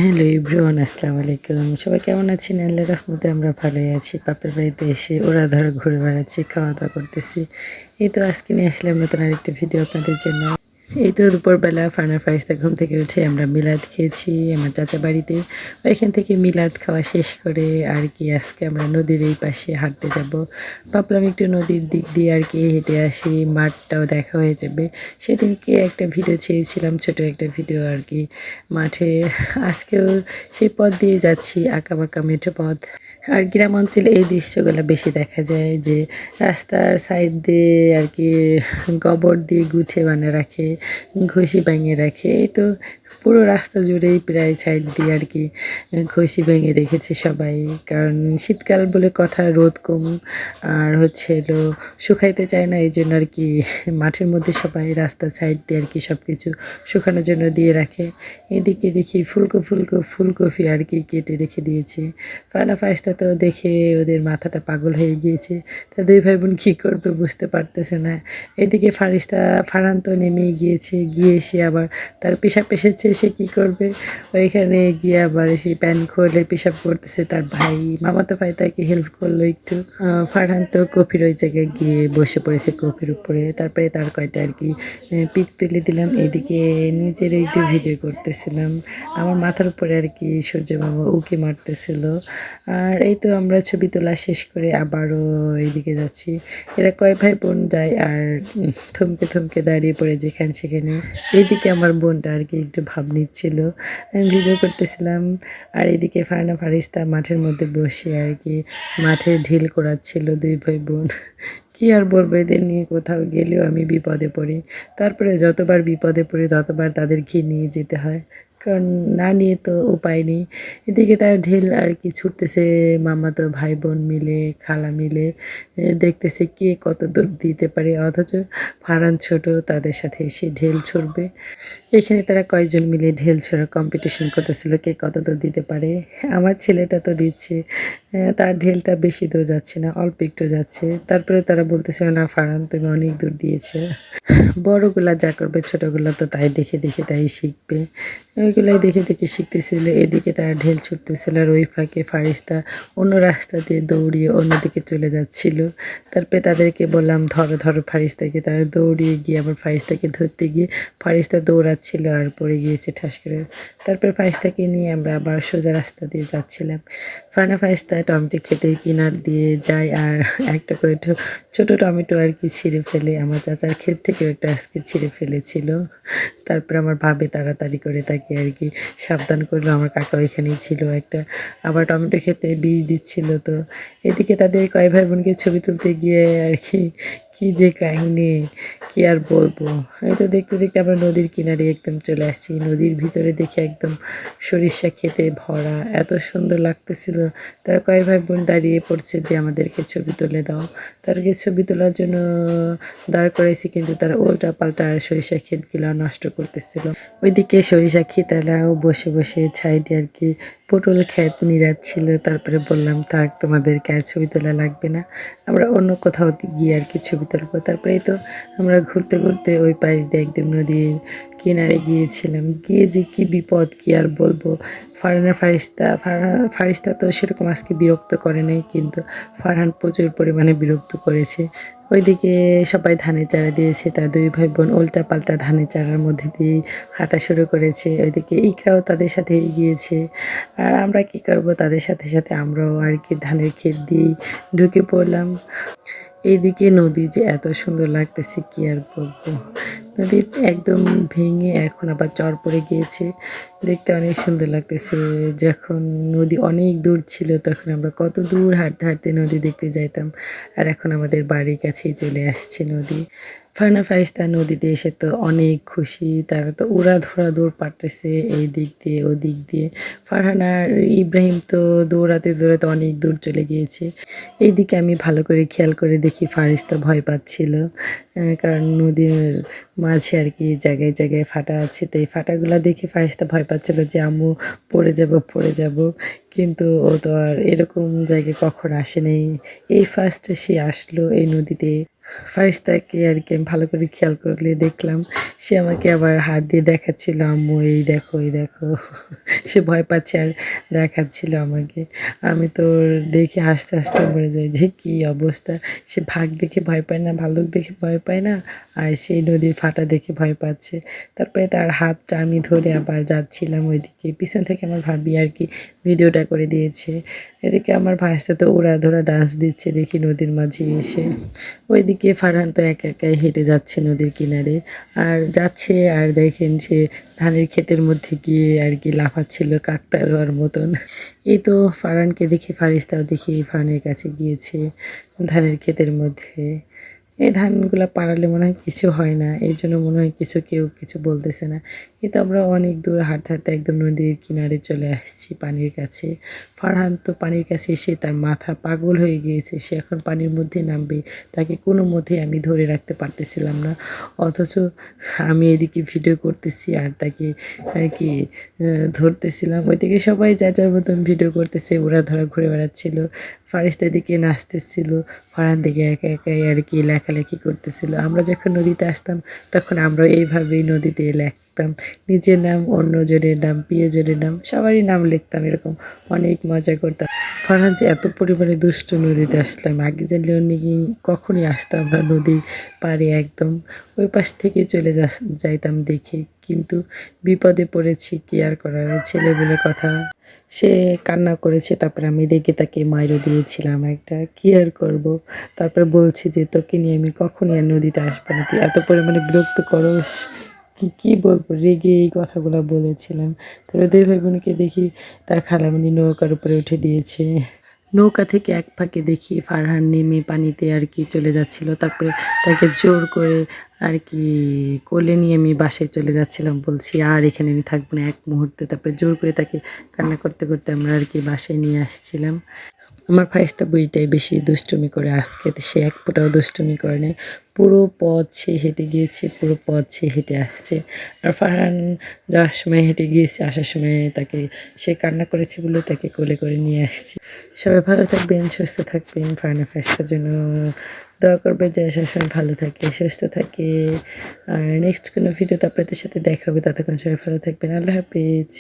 Hello everyone, আসসালামু আলাইকুম। সবাই কেমন আছেন? আল্লাহর রহমতে আমরা ভালোই আছি। বাপের বাড়িতে এসে ওড়াধরা ঘুরে বেড়াচ্ছি, খাওয়া-দাওয়া করতেছি। এই তো আজকে নিয়ে আসলাম নতুন আরেকটা ভিডিও আপনাদের জন্য। এই তো দুপুরবেলা ফারহানা ফারিস্তা ঘুম থেকে উঠে আমরা মিলাদ খেয়েছি আমার চাচা বাড়িতে। ওইখান থেকে মিলাদ খাওয়া শেষ করে আর কি আজকে আমরা নদীর এই পাশে হাঁটতে যাব। ভাবলাম একটু নদীর দিক দিয়ে আর কি হেঁটে আসি, মাঠটাও দেখা হয়ে যাবে। সেদিনকে একটা ভিডিও ছেড়েছিলাম, ছোট একটা ভিডিও আর কি মাঠে। আজকেও সেই পথ দিয়ে যাচ্ছি, আঁকাবাঁকা মেঠো পথ। আর গ্রাম অঞ্চলে এই দৃশ্যগুলো বেশি দেখা যায় যে রাস্তার সাইড দিয়ে আর কি গোবর দিয়ে গুছে বানিয়ে রাখে, ঘষি ভাঙিয়ে রাখে। এই তো পুরো রাস্তা জুড়েই প্রায় সাইড দিয়ে আর কি ঘষি ভেঙে রেখেছে সবাই। কারণ শীতকাল বলে কথা, রোদ কম আর হচ্ছে এলো শুকাইতে চায় না, এই জন্য আর কি মাঠের মধ্যে সবাই রাস্তার সাইড দিয়ে আর কি সব কিছু শুকানোর জন্য দিয়ে রাখে। এদিকে দেখি ফুলকপি আর কি কেটে রেখে দিয়েছে। ফারহানা ফারিস্তা তো দেখে ওদের মাথাটা পাগল হয়ে গিয়েছে। তা দুই ভাই বোন কী করবে বুঝতে পারতেছে না। এদিকে ফারহান তো নেমেই গিয়েছে, গিয়ে এসে আবার তার পেশাব এসেছে, সে কী করবে, ওইখানে গিয়ে আবার এসে প্যান্ট খুলে পেশাব করতেছে। তার ভাই, মামাতো ভাই তাকে হেল্প করলো একটু। ফারহান তো কফির ওই জায়গায় গিয়ে বসে পড়েছে কফির উপরে। তারপরে তার কয়টা আর কি পিক তুলে দিলাম। এদিকে নিজের একটু ভিডিও করতেছিলাম। আমার মাথার উপরে আর কি সূর্য মামা উঁকি মারতেছিল। আর এই তো আমরা ছবি তোলা শেষ করে আবারও এইদিকে যাচ্ছি। এরা কয় ভাই বোন যায় আর থমকে থমকে দাঁড়িয়ে পড়ে যেখানে সেখানে। এইদিকে আমার বোনটা আর কি একটু ভাব নিচ্ছিল, আমি ভিডিও করতেছিলাম। আর এদিকে ফারহানা ফারিস্তা মাঠের মধ্যে বসে আর কি মাঠে ঢিল করাচ্ছিল দুই ভাই বোন। কি আর বলবো, এদের নিয়ে কোথাও গেলেও আমি বিপদে পড়ি। তারপরে যতবার বিপদে পড়ি ততবার তাদেরকে নিয়ে যেতে হয়, কারণ না নিয়ে তো উপায় নেই। এদিকে তারা ঢিল আর কি ছুটতেছে, মামাতো ভাই বোন মিলে, খালা মিলে দেখতেছে কে কত দূর দিতে পারে। অথচ ফারহান ছোট, তাদের সাথে এসে ঢিল ছুড়বে। এখানে তারা কয়েকজন মিলে ঢিল ছোঁড়া কম্পিটিশন করতেছিল কে কত দূর দিতে পারে। আমার ছেলেটা তো দিচ্ছে, তার ঢিলটা বেশি দূর যাচ্ছে না, অল্প একটু যাচ্ছে। তারপরে তারা বলতেছে, না ফারহান তুমি অনেক দূর দিয়েছো। বড়গুলা যা করবে ছোটগুলা তো তাই দেখে দেখে তাই শিখবে। ওইগুলাই দেখে দেখে শিখতেছিল। এদিকে তারা ঢিল ছুটতেছিল আর ওই ফাঁকে ফারিস্তা অন্য রাস্তা দিয়ে দৌড়িয়ে অন্যদিকে চলে যাচ্ছিল। তারপরে তাদেরকে বললাম ধরো ধরো ফারিস্তাকে। তারা দৌড়িয়ে গিয়ে আবার ফারিস্তাকে ধরতে গিয়ে ফারিস্তা দৌড়াচ্ছিল আর পড়ে গিয়েছে ঠাস করে। তারপরে ফারিস্তাকে নিয়ে আমরা আবার সোজা রাস্তা দিয়ে যাচ্ছিলাম। ফারহানা ফারিস্তা টমেটো ক্ষেতের কিনার দিয়ে যায় আর একটা করে ছোট টমেটো আর কি ছিঁড়ে ফেলে। আমার চাচার ক্ষেত থেকেও একটা আজকে ছিঁড়ে ফেলেছিল। তারপরে আমার ভাবে তাড়াতাড়ি করে তাকে আর কি সাবধান করলো। আমার কাকা ওইখানেই ছিল একটা, আবার টমেটো খেতে বিষ দিচ্ছিল। তো এদিকে তাদের কয় ভাই বোনকে ছবি তুলতে গিয়ে আর কি কী যে কাহিনী, কি আর বলবো। এই তো দেখতে দেখতে আমরা নদীর কিনারে একদম চলে আসছি। নদীর ভিতরে দেখে একদম সরিষা খেতে ভরা, এত সুন্দর লাগতেছিল। তারা কয় ভাই বোন দাঁড়িয়ে পড়ছে যে আমাদেরকে ছবি তুলে দাও। তাদেরকে ছবি তোলার জন্য দাঁড় করাইছি, কিন্তু তারা উল্টা পাল্টা আর সরিষা ক্ষেতগুলো নষ্ট করতেছিল। ওইদিকে সরিষা ক্ষেতালাও বসে বসে সাইডে আর কি পটল ক্ষেত নিড়াচ্ছিল। তারপরে বললাম থাক, তোমাদেরকে আর ছবি তোলা লাগবে না, আমরা অন্য কোথাও গিয়ে আর কি ছবি তুলবো। তারপরেই তো আমরা ঘুরতে ঘুরতে ওই পাশ দিয়ে একদম নদীর কিনারে গিয়েছিলাম। গিয়ে যে কি বিপদ, কি আর বলবো। ফারিস্তা তো সেরকম আজকে বিরক্ত করে নাই, কিন্তু ফারহান প্রচুর পরিমাণে বিরক্ত করেছে। ওইদিকে সবাই ধানের চারা দিয়েছে, তার দুই ভাই বোন উল্টা পাল্টা ধানের চারার মধ্যে দিয়েই হাঁটা শুরু করেছে। ওইদিকে ইকরাও তাদের সাথে গিয়েছে। আর আমরা কি করব, তাদের সাথে সাথে আমরাও আর কি ধানের ক্ষেত দিয়েই ঢুকে পড়লাম। এইদিকে নদী যে এত সুন্দর লাগতেছে কি আর বলবো। নদী একদম ভেঙে এখন আবার চর পড়ে গিয়েছে, দেখতে অনেক সুন্দর লাগতেছে। যখন নদী অনেক দূর ছিল তখন আমরা কত দূর হাঁটতে হাঁটতে নদী দেখতে যাইতাম, আর এখন আমাদের বাড়ির কাছেই চলে আসছে নদী। ফারহানা ফারিস্তা নদীতে এসে তো অনেক খুশি, তারা তো উড়াধুরা দৌড় পারতেছে এই দিক দিয়ে ও দিক দিয়ে। ফারহানা আর ইব্রাহিম তো দৌড়াতে দৌড়াতে অনেক দূর চলে গিয়েছে। এইদিকে আমি ভালো করে খেয়াল করে দেখি ফারিস্তা ভয় পাচ্ছিল, কারণ নদীর মাঝে আর কি জায়গায় জায়গায় ফাটা আছে। তো এই ফাটাগুলা দেখে ফারিস্তা ভয় পাচ্ছিল যে আম্মু পড়ে যাব। কিন্তু ও তো আর এরকম জায়গায় কখনো আসে নাই, এই ফার্স্টে সে আসলো এই নদীতে। ফারিস্তাকে আর কি আমি ভালো করে খেয়াল করলে দেখলাম সে আমাকে আবার হাত দিয়ে দেখাচ্ছিল, আম্মু এই দেখো এই দেখো। সে ভয় পাচ্ছে আর দেখাচ্ছিল আমাকে। আমি তো দেখে হাসতে হাসতে মরে যাই যে কী অবস্থা। সে ভাগ দেখে ভয় পায় না, ভাল্লুক দেখে ভয় পায় না, আর সেই নদীর ফাটা দেখে ভয় পাচ্ছে। তারপরে তার হাতটা আমি ধরে আবার যাচ্ছিলাম ওইদিকে, পিছন থেকে আমার ভাবি আর কি ভিডিওটা করে দিয়েছে। এদিকে আমার ভাইস্তা তো উড়াধুরা ডান্স দিচ্ছে দেখি নদীর মাঝে এসে। ওইদিকে ফারহান তো একা একাই হেঁটে যাচ্ছে নদীর কিনারে, আর যাচ্ছে আর দেখেন সে ধানের ক্ষেতের মধ্যে গিয়ে আর কি লাফাচ্ছিল কাকতাড়ুয়ার মতন। এই তো ফারহানকে দেখে ফারিস্তাও দেখি ফারহানের কাছে গিয়েছে ধানের ক্ষেতের মধ্যে। এই ধানগুলা পাড়ালে মনে হয় কিছু হয় না, এই জন্য মনে হয় কেউ কিছু বলতেছে না। কিন্তু আমরা অনেক দূর হাঁটতে হাঁটতে একদম নদীর কিনারে চলে আসছি, পানির কাছে। ফারহান তো পানির কাছে এসে তার মাথা পাগল হয়ে গিয়েছে, সে এখন পানির মধ্যে নামবে, তাকে কোনো মতেই আমি ধরে রাখতে পারতেছিলাম না। অথচ আমি এদিকে ভিডিও করতেছি আর তাকে আর কি ধরতেছিলাম। ওইদিকে সবাই যার যার মতন ভিডিও করতেছে, ওরা ধরা ঘুরে বেড়াচ্ছিল। ফারিস্তা দিকে নাচতেছিল, ফারহান দিকে একা একাই আর কি লেখালেখি করতেছিল। আমরা যখন নদীতে আসতাম তখন আমরা এইভাবেই নদীতে লিখতাম নিজের নাম, অন্যজনের নাম, প্রিয়জনের নাম, সবারই নাম লিখতাম, এরকম অনেক মজা করতাম। ফারহান যে এত পরিমাণে দুষ্ট, নদীতে আসলাম আগে জানলে অনেক কখনই আসতাম না নদীর পাড়ে, একদম ওই পাশ থেকে চলে যাইতাম দেখে। কিন্তু বিপদে পড়েছি, কি আর করার, ছেলে বলে কথা। সে কান্না করেছে, তারপরে আমি রেগে তাকে মাইরও দিয়েছিলাম একটা, কি আর করব। তারপরে বলছি যে তোকে নিয়ে আমি কখনই আর নদীতে আসবো না, তুই এত পরিমাণে বিরক্ত করস। কি বলবো, রেগে এই কথাগুলো বলেছিলাম। তারপরে দুই ভাই বোনকে দেখি তার খালামণি নৌকার উপরে উঠে দিয়েছে। নৌকা থেকে এক ফাঁকে দেখি ফারহান নেমে পানিতে আর কি চলে যাচ্ছিল। তারপরে তাকে জোর করে আর কি কোলে নিয়ে আমি বাসায় চলে যাচ্ছিলাম, বলছি আর এখানে আমি থাকবো না এক মুহূর্তে। তারপরে জোর করে তাকে কান্না করতে করতে আমরা আর কি বাসায় নিয়ে আসছিলাম। আমার ভাইস্তা বুইটাই বেশি দুষ্টুমি করে, আজকে তো সে এক ফোঁটাও দুষ্টুমি করে নাই। পুরো পথ সে হেঁটে গিয়েছে, পুরো পথ সে হেঁটে আসছে। আর ফারহান যাওয়ার সময় হেঁটে গিয়েছে, আসার সময় তাকে সে কান্না করেছে বলে তাকে কোলে করে নিয়ে আসছি। সবাই ভালো থাকবেন, সুস্থ থাকবেন, ফারহানের ভাইস্তার জন্য দোয়া করবে যে সবসময় ভালো থাকে, সুস্থ থাকে। আর নেক্সট কোনো ভিডিওতে আপনাদের সাথে দেখা হবে, ততক্ষণ সবাই ভালো থাকবেন। আল্লাহ হাফিজ।